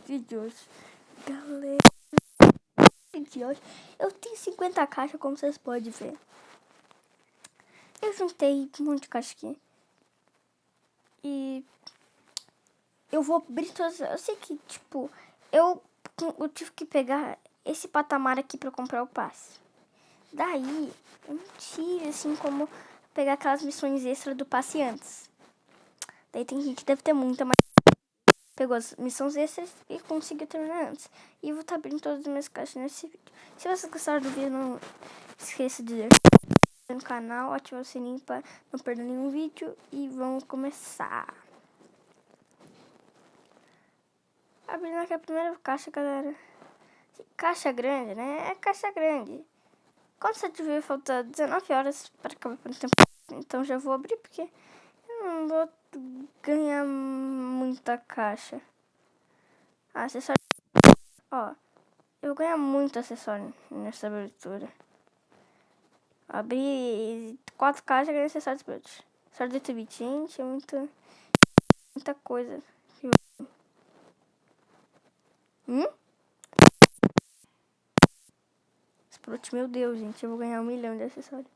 vídeos. Galera, de hoje eu tenho 50 caixas, como vocês podem ver. Eu juntei um monte de caixa aqui. E eu vou abrir todas. Eu sei que, tipo, eu tive que pegar esse patamar aqui pra comprar o passe. Daí, eu não tive, assim, como pegar aquelas missões extras do passe antes. Daí tem gente que deve ter muita, mas pegou as missões extras e conseguiu terminar antes. E eu vou estar abrindo todas as minhas caixas nesse vídeo. Se vocês gostaram do vídeo, não esqueça de se inscrever no canal, ativar o sininho para não perder nenhum vídeo. E vamos começar. Abrindo aqui a primeira caixa, galera. Caixa grande, né? É caixa grande. Quando você tiver, falta 19 horas para acabar o tempo. Então já vou abrir porque eu não vou ganhar muita caixa. Acessório. Ó, eu vou ganhar muito acessório nessa abertura. Abri 4 caixas e ganhei acessórios brutos. Acessório de TV, gente, é muita coisa. Sprout, meu Deus, gente, eu vou ganhar 1 milhão de acessórios.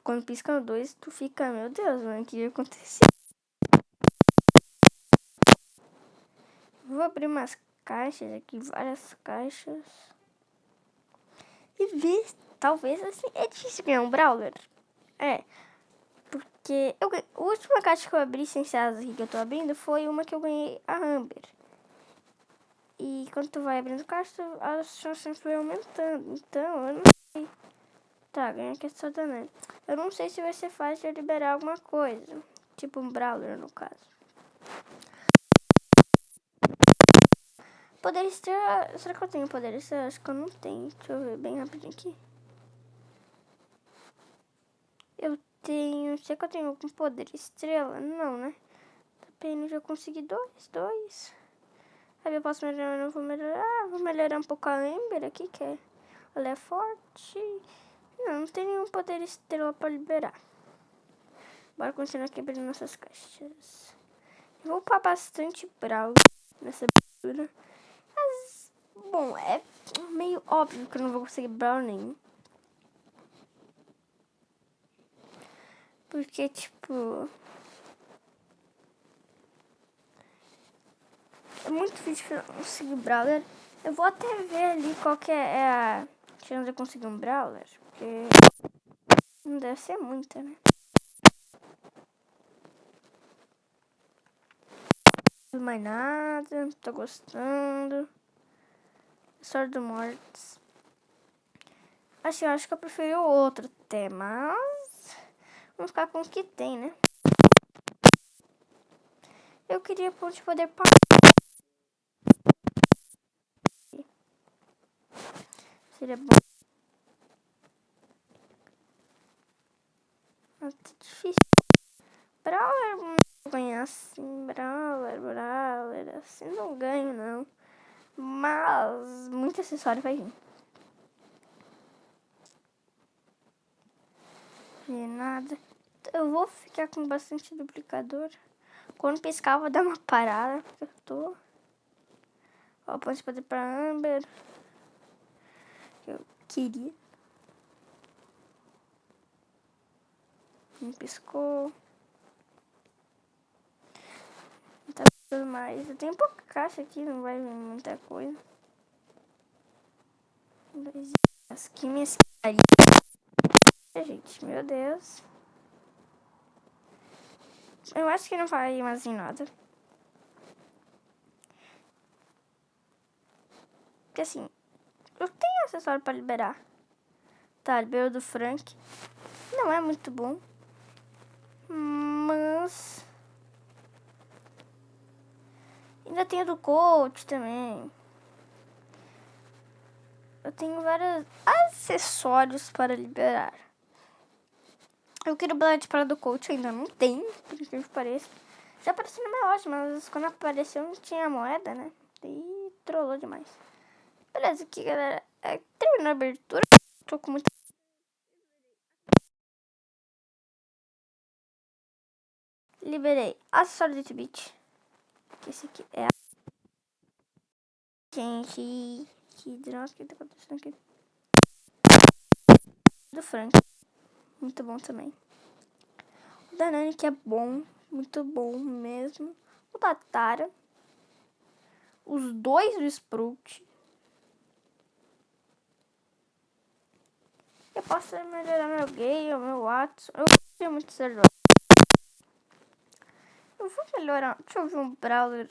Quando pisca 2, tu fica, meu Deus, mano, o que aconteceu? Vou abrir umas caixas aqui, várias caixas. E ver, talvez, assim, é difícil ganhar um Brawler. É, porque a última caixa que eu abri sem ser as que eu tô abrindo foi uma que eu ganhei a Amber. E quando tu vai abrindo caixa, as chances vão aumentando. Então, eu não sei. Tá, ganhei aqui essa danada. Eu não sei se vai ser fácil de liberar alguma coisa. Tipo um Brawler, no caso. Poder estrela. Será que eu tenho poder estrela? Acho que eu não tenho. Deixa eu ver bem rapidinho aqui. Eu tenho. Será que eu tenho algum poder estrela? Não, né? Apenas já consegui dois. Aí eu posso melhorar, não vou melhorar. Vou melhorar um pouco a Amber aqui, que é. Ela é forte. Não tem nenhum poder estrela pra liberar. Bora continuar aqui abrindo nossas caixas. Eu vou upar bastante Brawl nessa abertura. Mas, bom, é meio óbvio que eu não vou conseguir Brawl nenhum. Porque, tipo, é muito difícil conseguir Brawler. Eu vou até ver ali qual que é a chance de eu conseguir um Brawler. Porque não deve ser muita, né? Mais nada, tô gostando. Sword do Mortis. Assim, eu acho que eu preferi o outro tema, mas vamos ficar com o que tem, né? Eu queria ponto de poder para. Seria bom. Mas tá difícil. Brawler, não vou ganhar assim. Brawler, assim não ganho, não. Mas muito acessório vai vir. E nada. Eu vou ficar com bastante duplicador. Quando piscar, eu vou dar uma parada. Porque eu tô. Ó, ponto de poder pra Amber. Eu queria. Não piscou. Não tá tudo mais. Eu tenho pouca caixa aqui, não vai vir muita coisa. Que minhas carinhas. Gente, meu Deus. Eu acho que não vai mais em nada. Porque assim, eu tenho acessório pra liberar. Tá, liberou do Frank. Não é muito bom. Mas ainda tenho do Coach também. Eu tenho vários acessórios para liberar. Eu queria o Blood para do Coach, ainda não tem, por incrível que pareça. Já apareceu na minha loja, mas quando apareceu não tinha moeda, né? E trollou demais. Beleza, aqui, galera. Terminou a abertura. Tô com muita. liberei acessório do 8-bit. Esse aqui é a... Gente, que droga que tá acontecendo aqui. Do Frank. Muito bom também. O da Nani, que é bom. Muito bom mesmo. O da Tara. Os dois do Sprout. Eu posso melhorar meu game, meu WhatsApp. Eu tenho muito servidor. Eu vou melhorar. Deixa eu ver um brawler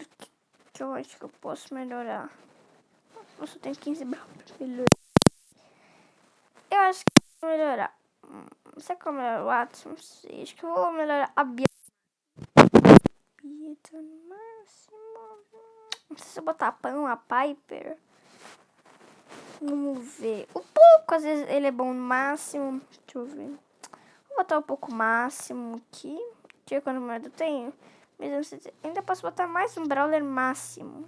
que eu acho que eu posso melhorar. Nossa, eu tenho 15 brawlers pra melhorar. Eu acho que eu vou melhorar. Não sei como é o WhatsApp. Não sei. Acho que eu vou melhorar a Bia. Bia no máximo. Não sei se eu botar pão, a Piper. Vamos ver. O pouco, às vezes, ele é bom no máximo. Deixa eu ver. Vou botar um pouco máximo aqui. Deixa eu ver quanto moeda eu tenho. Ainda posso botar mais um brawler máximo.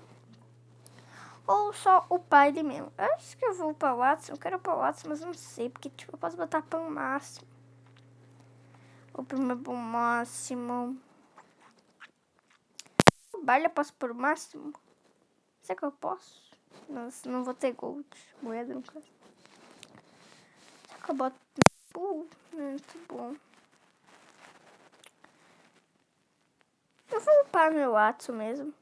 Ou só o pai dele mesmo. Eu acho que eu vou para o Watson. Eu quero para o Watson, mas não sei. Porque tipo, eu posso botar pão máximo. Ou primeiro pão máximo. O Barley eu posso pôr o máximo? Será que eu posso? Nossa, não vou ter gold. Moeda, no caso. Será que eu boto... muito bom. Eu vou upar meu Watson mesmo.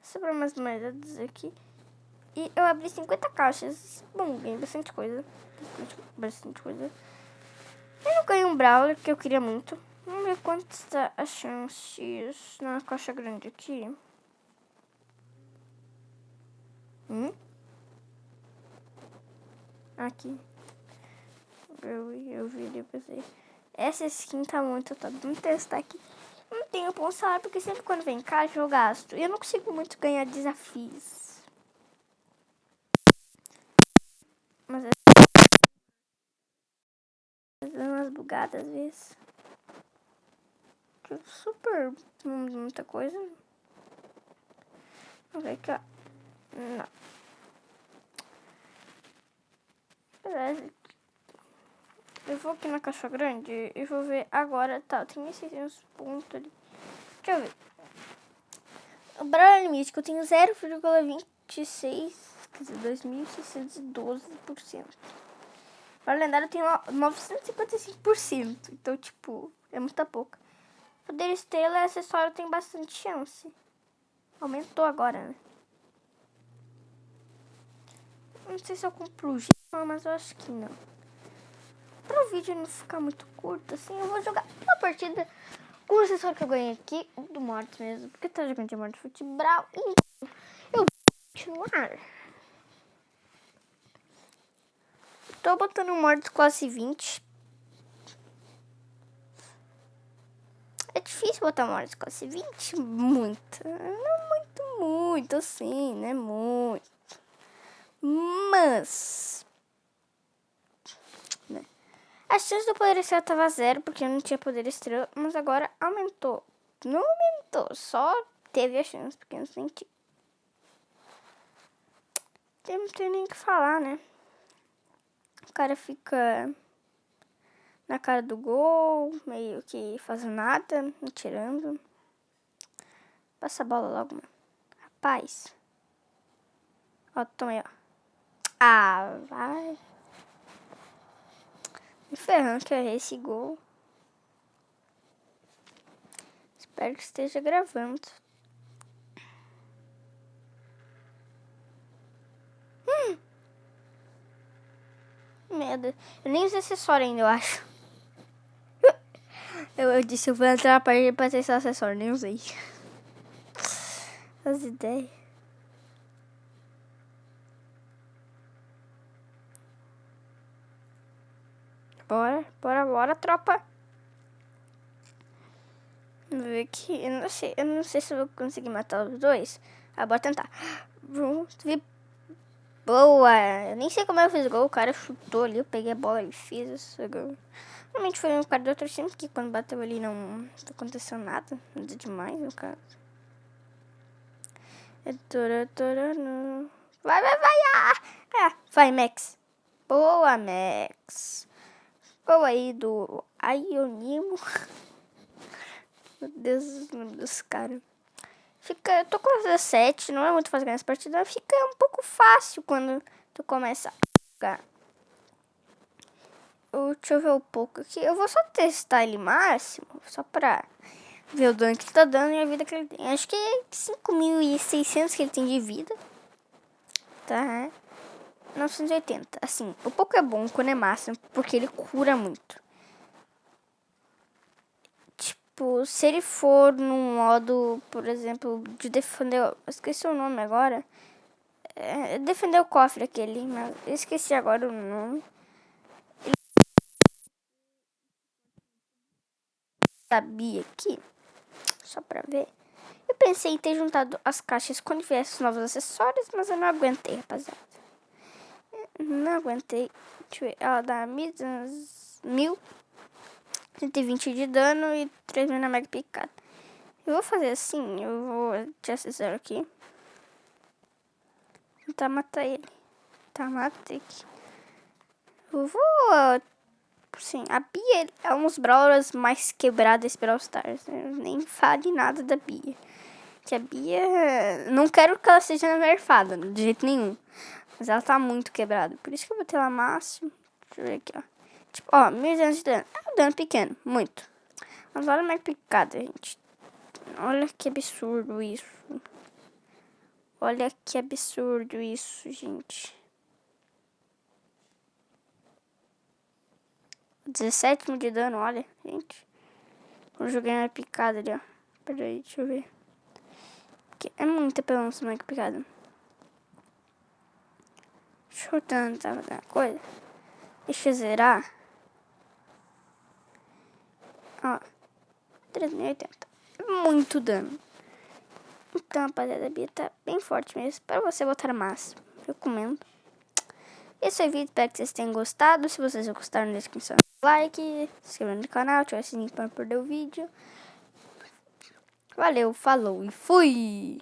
Sobre umas moedas aqui. E eu abri 50 caixas. Bom, ganhei bastante coisa. Bastante coisa. Eu não ganhei um Brawler que eu queria muito. Vamos ver quanto está as chances na caixa grande aqui. Aqui. Eu vi, eu pensei. Essa skin tá muito top. Vamos testar aqui. Não tenho bom salário, porque sempre quando vem caixa eu gasto. E eu não consigo muito ganhar desafios. Mas é umas bugadas às vezes. Super muita coisa. Vamos ver aqui, ó. Não. Beleza. Eu vou aqui na caixa grande e vou ver agora. Tá, tem esses pontos ali. Deixa eu ver. O Brawler Mítico eu tenho 0,26, quer dizer, 2.612%. Para lendário eu tenho 955%. Então, tipo, é muita pouca. Poder estrela e acessório tem bastante chance. Aumentou agora, né? Não sei se eu compro o gema, mas eu acho que não. Para o vídeo não ficar muito curto, assim, eu vou jogar uma partida com o acessório que eu ganhei aqui, do Mortis mesmo. Porque tá jogando de Mortis Futebral. Então, eu vou continuar. Tô botando o Mortis classe 20. É difícil botar Mortis classe 20? Muito. Não muito, assim, né? Muito. Mas... né? A chance do poder estrela tava 0, porque eu não tinha poder estrela. Mas agora aumentou. Não aumentou, só teve a chance, porque eu não senti. Não tem nem o que falar, né? O cara fica na cara do gol, meio que fazendo nada, me tirando. Passa a bola logo, mano. Rapaz. Ó, toma aí, ó. Ah, vai. Me ferrando que é esse gol. Espero que esteja gravando. Merda. Eu nem usei acessório ainda, eu acho. Eu disse, eu vou entrar na partida pra testar acessório, nem usei. As ideias. Bora, bora, bora, tropa. Vamos ver aqui. Eu não sei se eu vou conseguir matar os dois. Ah, bora tentar. Boa! Eu nem sei como eu fiz gol. O cara chutou ali, eu peguei a bola e fiz esse gol. Realmente foi um cara do outro time, que quando bateu ali não aconteceu nada. Nada demais, no caso. Vai, vai, vai! Vai, Max. Boa, Max. Boa aí do Ionimo. Meu Deus, cara. Eu tô com 17, não é muito fácil ganhar essa partida, mas fica um pouco fácil quando tu começa a jogar. Deixa eu ver um pouco aqui. Eu vou só testar ele máximo, só pra ver o dano que ele tá dando e a vida que ele tem. Acho que é 5.600 que ele tem de vida. Tá? 980. Assim, o pouco é bom quando é máximo, porque ele cura muito. Tipo, se ele for num modo, por exemplo, de defender... Eu esqueci o nome agora. Defender o cofre aquele, mas eu esqueci agora o nome. Sabia aqui, só pra ver. Eu pensei em ter juntado as caixas quando viesse os novos acessórios, mas eu não aguentei, rapaziada. Não aguentei. Deixa eu ver. Ela dá 1.120 de dano e 3.000 na mega picada. Eu vou fazer assim, eu vou te acessar aqui. Tentar matar ele. Tá, matei aqui. Eu vou... Sim, a Bia é um dos brawlers mais quebrados pela All Stars. Eu nem fale nada da Bia. Que a Bia... Não quero que ela seja nerfada, de jeito nenhum. Mas ela tá muito quebrada. Por isso que eu botei ela máximo. Deixa eu ver aqui, ó. Tipo, ó, 1.200 de dano. É um dano pequeno, muito. Mas olha a minha picada, gente. Olha que absurdo isso. Olha que absurdo isso, gente. 17 de dano, olha, gente. Eu joguei minha picada ali, ó. Peraí, deixa eu ver. Porque é muita pelão minha picada. Deixa eu tentar fazer uma coisa. Deixa eu zerar. Ó. 3.080. Muito dano. Então, rapaziada, a Bia tá bem forte mesmo. Para você botar máximo. Recomendo. Esse foi o vídeo. Espero que vocês tenham gostado. Se vocês gostaram, deixa o like. Se inscreva no canal. Ative o sininho para não perder o vídeo. Valeu, falou e fui!